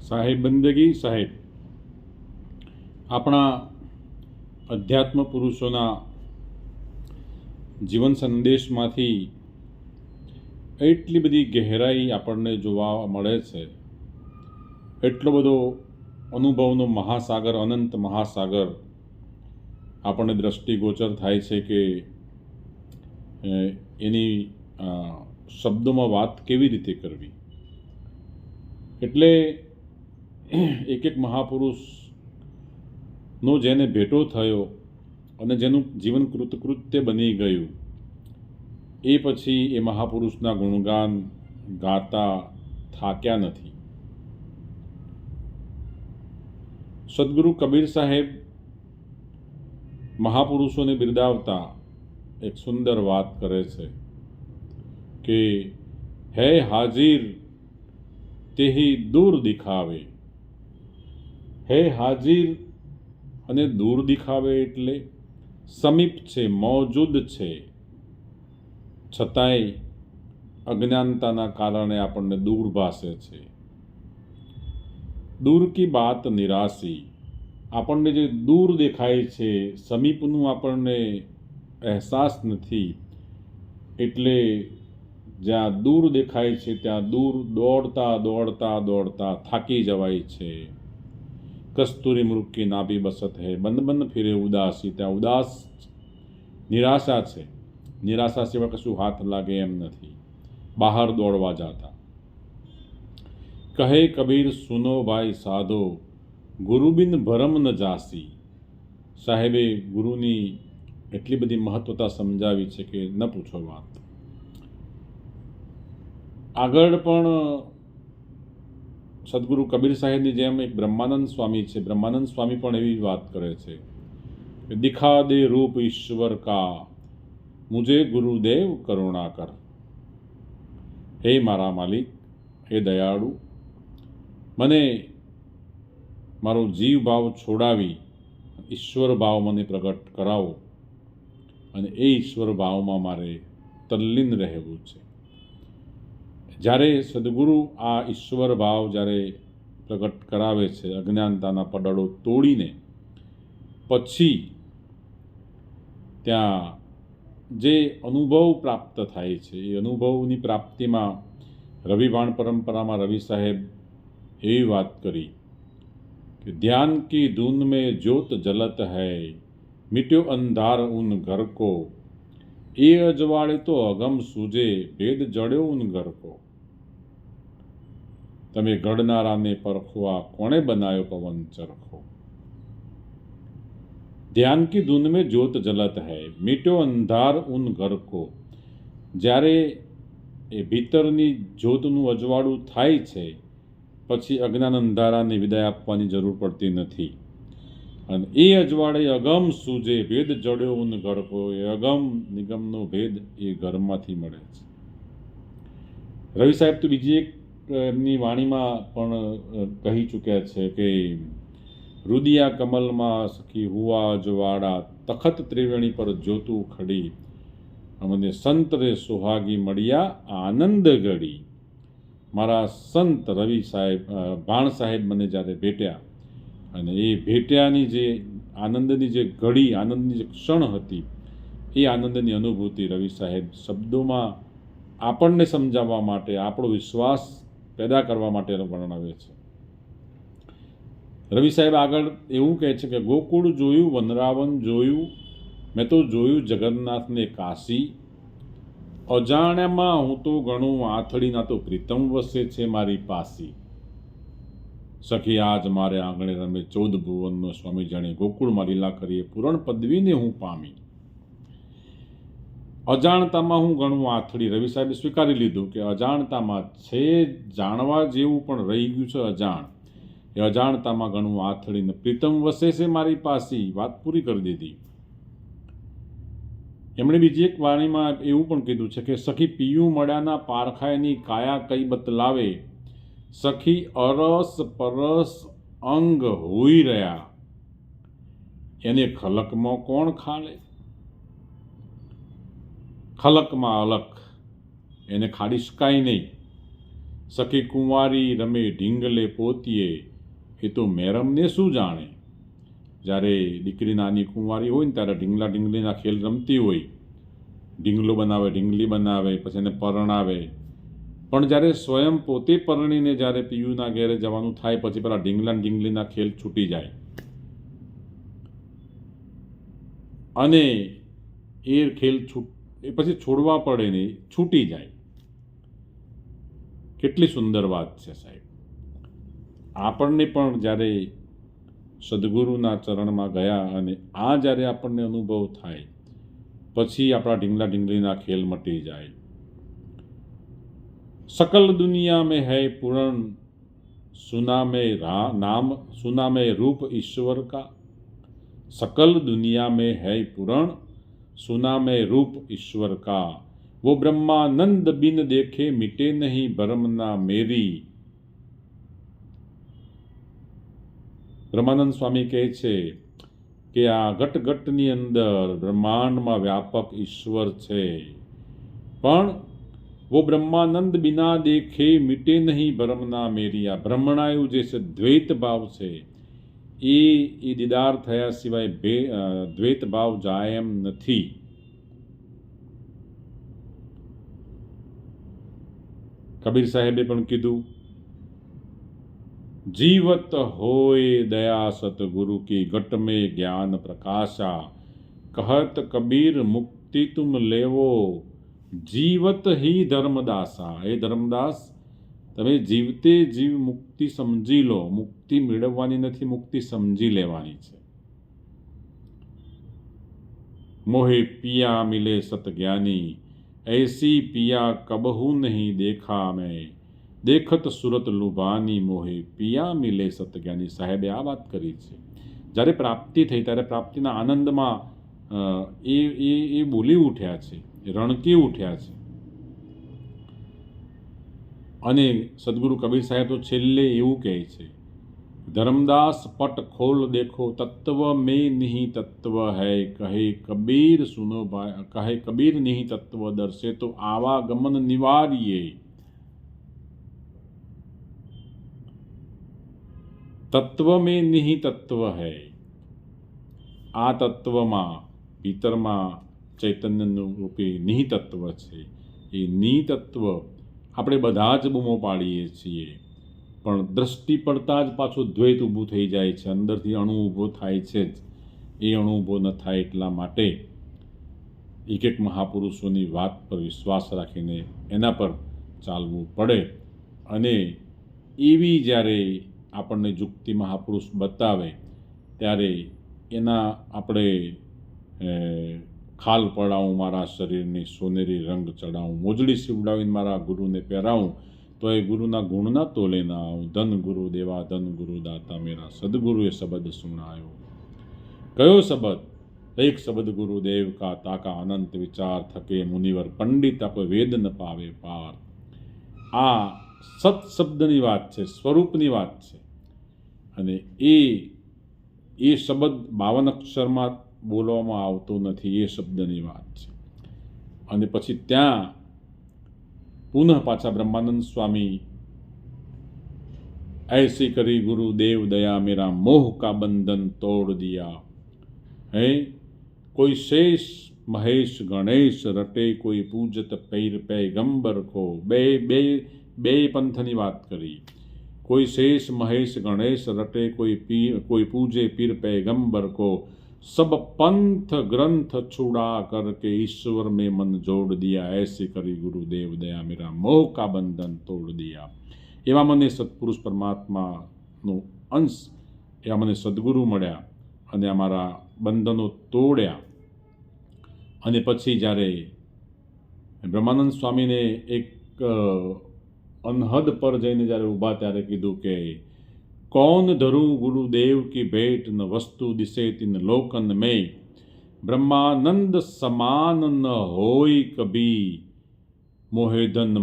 સાહેબ બંદગી સાહેબ આપણા અધ્યાત્મ પુરુષોના જીવન સંદેશમાંથી એટલી બધી ગહેરાઈ આપણને જોવા મળે છે, એટલો બધો અનુભવનો મહાસાગર, અનંત મહાસાગર આપણને દ્રષ્ટિગોચર થાય છે કે એની શબ્દોમાં વાત કેવી રીતે કરવી. એટલે એક એક મહાપુરુષનો જેને ભેટો થયો અને જેનું જીવન કૃતકૃત્ય બની ગયું, એ પછી એ મહાપુરુષના ગુણગાન ગાતા થાક્યા નથી. સદગુરુ કબીર સાહેબ મહાપુરુષોને બિરદાવતા એક સુંદર વાત કરે છે કે હે હાજીર તેહી દૂર દિખાવે. હે હાજીર અને દૂર દિખાવે એટલે સમીપ છે, મોજૂદ છે, છતાંય અજ્ઞાનતાના કારણે આપણને દૂર ભાસે છે. દૂર કી બાત નિરાશી, આપણને જે દૂર દેખાય છે, સમીપનું આપણને અહેસાસ નથી. એટલે જ્યાં દૂર દેખાય છે ત્યાં દૂર દોડતા દોડતા દોડતા થાકી જવાય છે. કસ્તુરી મૃગકી નાભી બસત હૈ, બંધ બંધ ફિરે ઉદાસી, ત્યાં ઉદાસ નિરાશા છે. નિરાશા સિવાય કશું હાથ લાગે એમ નથી, બહાર દોડવા જાતા. કહે કબીર સુનો ભાઈ સાધો, ગુરુબિન ભરમ ન જાસી. સાહેબે ગુરુની એટલી બધી મહત્વતા સમજાવી છે કે ન પૂછો વાત. આગળ પણ સદગુરુ કબીર સાહેબની જેમ એક બ્રહ્માનંદ સ્વામી છે. બ્રહ્માનંદ સ્વામી પણ એવી વાત કરે છે કે દિખા દે રૂપ ઈશ્વર કા, મુझे ગુરુદેવ કરુણા કર. હે મારા માલિક, હે દયાળુ, મને મારો જીવ ભાવ છોડાવી ઈશ્વર ભાવ મને પ્રગટ કરાવો, અને એ ઈશ્વર ભાવમાં મારે તલ્લીન રહેવું છે. જ્યારે સદગુરુ આ ઈશ્વર ભાવ જ્યારે પ્રગટ કરાવે છે, અજ્ઞાનતાના પડડો તોડીને, પછી ત્યાં જે અનુભવ પ્રાપ્ત થાય છે, એ અનુભવની પ્રાપ્તિમાં રવિવાણ પરંપરામાં રવિ સાહેબ એવી વાત કરી કે ધ્યાન કી ધૂન મેં જ્યોત જલત હૈ, મિટ્યો અંધાર ઉન ઘર કો, એ અજવાળે તો અગમ સૂજે, ભેદ જડ્યો ઉન ઘર કો. તમે ઘડનારાને પરખો, આ કોણે બનાવ્યો પવન ચરખો. ધ્યાન કી ધૂન મેં જ્યોત જલત હૈ, મિટ્યો અંધાર ઉન ઘર કો. જ્યારે એ ભીતરની જ્યોતનું અજવાળું થાય છે, પછી અજ્ઞાન અંધારાને વિદાય આપવાની જરૂર પડતી નથી. અને એ અજવાળે અગમ સૂજે, ભેદ જડ્યો ઉન ઘર કો. એ અગમ નિગમનો ભેદ એ ઘરમાંથી મળે છે. રવિ સાહેબ તો બીજી એક એમની વાણીમાં પણ કહી ચૂક્યા છે કે રુદિયા કમલમાં સખી હુઆ અજવાડા, તખત ત્રિવેણી પર જ્યોતું ખડી, અમને સંત રે સુહાગી મળ્યા આનંદ ઘડી. મારા સંત રવિ સાહેબ, ભાણ સાહેબ મને જ્યારે ભેટ્યા, અને એ ભેટ્યાની જે આનંદની જે ઘડી, આનંદની જે ક્ષણ હતી, એ આનંદની અનુભૂતિ રવિ સાહેબ શબ્દોમાં આપણને સમજાવવા માટે, આપણો વિશ્વાસ પેદા કરવા માટે વર્ણવે છે. રવિ સાહેબ આગળ એવું કહે છે કે ગોકુળ જોયું, વનરાવન જોયું, મેં તો જોયું જગન્નાથને કાશી. અજાણ્યામાં હું તો ગણું આથડીના તો પ્રીતમ વસે છે મારી પાસી. સખી આજ મારે આંગણે રમે 14 ભુવનનો સ્વામી, જાણે ગોકુળમાં લીલા કરીએ પૂરણ પદવીને હું પામી. અજાણતામાં હું ગણું આથડી. રવિ સાહેબે સ્વીકારી લીધું કે અજાણતામાં છે, જાણવા જેવું પણ રહી ગયું છે અજાણ. એ અજાણતામાં ગણું આથડીને પ્રીતમ વસે છે મારી પાસી. વાત પૂરી કરી દીધી. એમણે બીજી એક વાણીમાં એવું પણ કીધું છે કે સખી પિયું મળ્યાના પારખાયની કાયા કઈ બતલાવે, સખી અરસ પરસ અંગ હોઈ રહ્યા, એને ખલકમાં કોણ ખાલે. ખલકમાં અલક, એને ખાડી શકાય નહીં. સખી કુંવારી રમે ઢીંગલે પોતીએ, એ તો મેરમને શું જાણે. જ્યારે દીકરી નાની કુંવારી હોય ને ત્યારે ઢીંગલા ઢીંગલીના ખેલ રમતી હોય, ઢીંગલો બનાવે, ઢીંગલી બનાવે, પછી એને પરણાવે. પણ જ્યારે સ્વયં પોતે પરણીને જ્યારે પિયુના ઘેરે જવાનું થાય પછી પેલા ઢીંગલા ઢીંગલીના ખેલ છૂટી જાય અને એ ખેલ એ પછી છોડવા પડે ને છૂટી જાય. કેટલી સુંદર વાત છે સાહેબ. આપણને પણ જ્યારે સદગુરુના ચરણમાં ગયા અને આ જ્યારે આપણને અનુભવ થાય પછી આપણા ઢીંગલા ઢીંગલીના ખેલ મટી જાય. सकल दुनिया में है पूर्ण, सुना में नाम, सुना में रूप ईश्वर का. सकल दुनिया में है पूर्ण, सुना में रूप ईश्वर का. वो ब्रह्मानंद बिन देखे मिटे नहीं भरमना मेरी. બ્રહ્માનંદ સ્વામી કહે છે કે આ ઘટની અંદર બ્રહ્માંડમાં વ્યાપક ઈશ્વર છે, પણ वो ब्रह्मानंद बिना देखे मिटे नहीं भ्रमना मेरी. આ ભ્રમણાયું જે છે દ્વૈત ભાવ છે એ દીદાર થયા સિવાય દ્વૈત ભાવ જાય એમ નથી. કબીર સાહેબે પણ કીધું, जीवत होए दया सतगुरु की घट में ज्ञान प्रकाशा. कहत कबीर मुक्ति तुम लेवो जीवत ही धर्मदासा. એ ધર્મદાસ, તમે જીવતે જીવ મુક્તિ સમજી લો. મુક્તિ મેળવવાની નથી, મુક્તિ સમજી લેવાની છે. મોહે પિયા મિલે સત જ્ઞાની, ऐसी पिया कबहू नहीं देखा मैं. દેખત સુરત લુભાની, મોહે પિયા મિલે સત જ્ઞાની. સાહેબે આ વાત કરી છે. જ્યારે પ્રાપ્તિ થઈ ત્યારે પ્રાપ્તિના આનંદમાં એ બોલી ઉઠ્યા છે, રણકી ઉઠ્યા છે. અને સદગુરુ કબીર સાહેબ તો છેલ્લે એવું કહે છે, ધર્મદાસ પટ ખોલ દેખો તત્વ મેં નહીં તત્વ હૈ. કહે કબીર સુનો ભાઈ, કહે કબીર નહીં તત્વ દર્શે તો આવાગમન નિવારીએ. તત્વ મેં નહીં તત્વ હૈ. આ તત્વમાં ભીતરમાં ચૈતન્યનું રૂપે નિહિ તત્વ છે. એ નિહિ તત્વ આપણે બધા જ બૂમો પાડીએ છીએ, પણ દ્રષ્ટિ પડતા જ પાછું દ્વૈત ઊભું થઈ જાય છે. અંદરથી અણુ ઊભો થાય છે જ. એ અણુ ઊભો ન થાય એટલા માટે એક મહાપુરુષોની વાત પર વિશ્વાસ રાખીને એના પર ચાલવું પડે. અને એવી જ્યારે આપણને જુક્તિ મહાપુરુષ બતાવે ત્યારે એના આપણે ખાલ પડાવું, મારા શરીરની સોનેરી રંગ ચડાવું, મોજડી સીવડાવીને મારા ગુરુને પહેરાવું તો એ ગુરુના ગુણના તોલે ના આવું. ધન ગુરુ દેવા ધન ગુરુ દાતા મેરા, સદગુરુએ શબ્દ સુણાયો. કયો શબ્દ? એક શબ્દ ગુરુદેવ કા તાકા અનંત વિચાર થકે મુનિવર પંડિત આપે વેદ ન પાવે પાર. આ સત શબ્દની વાત છે, સ્વરૂપની વાત છે. અને એ શબ્દ 52 અક્ષરમાં બોલવામાં આવતો નથી, એ શબ્દની વાત છે. અને પછી ત્યાં પુનઃ પાછા બ્રહ્માનંદ સ્વામી, ऐसी करी गुरुदेव दया मेरा मोह का बंधन तोड़ दिया. है कोई शेष महेश गणेश रटे, કોઈ પૂજત પૈર पैगंबर को. બે પંથની વાત કરી. કોઈ શેષ મહેશ ગણેશ રટે, કોઈ પૂજે પીર पैगंबर को. सब पंथ ग्रंथ छुड़ा करके ईश्वर में मन जोड़ दिया. ऐसे करी गुरुदेव दया मेरा मोह का बंधन तोड़ दिया. એવા મને સત્પુરુષ પરમાત્માનો અંશ, એવા મને સદગુરુ મળ્યા અને અમારા બંધનો તોડ્યા. અને પછી જ્યારે બ્રહ્માનંદ સ્વામીને એક અનહદ પર જઈને જ્યારે ઊભા ત્યારે કીધું કે कौन धरू गुरुदेव की भेंट न वस्तु दिसे तिन लोकन में. ब्रह्मानंद समान न होय कभी, मोहेधन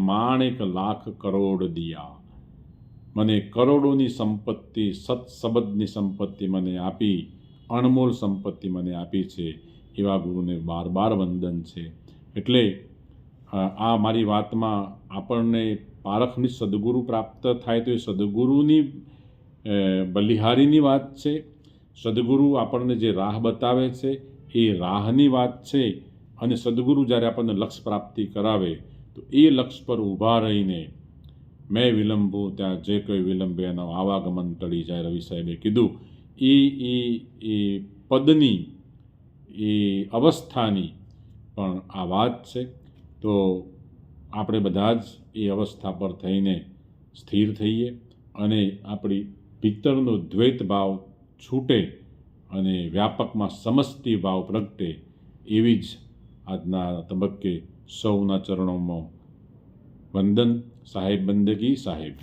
माणिक लाख करोड़ दिया. મને કરોડોની સંપત્તિ, સત્સબદની સંપત્તિ મને આપી, અણમોલ સંપત્તિ મને આપી છે. એવા ગુરુને બાર વંદન છે. એટલે આ મારી વાતમાં આપણને પારખની સદગુરુ પ્રાપ્ત થાય તો એ સદગુરુની બલિહારીની વાત છે. સદગુરુ આપણને જે રાહ બતાવે છે એ રાહની વાત છે. અને સદગુરુ જ્યારે આપણને લક્ષ્ય પ્રાપ્તિ કરાવે તો એ લક્ષ્ય પર ઊભા રહીને મેં વિલંબો ત્યાં જે કોઈ વિલંબે એનો આવાગમન ટળી જાય, રવિ સાહેબે કીધું એ પદની એ અવસ્થાની પણ આ વાત છે. તો આપણે બધા જ એ અવસ્થા પર થઈને સ્થિર થઈએ અને આપણી ભીતરનો દ્વૈત ભાવ છૂટે અને વ્યાપકમાં સમષ્ટિ ભાવ પ્રગટે એવી જ આજના તબક્કે સૌના ચરણોમાં વંદન. સાહેબ બંદગી સાહેબ.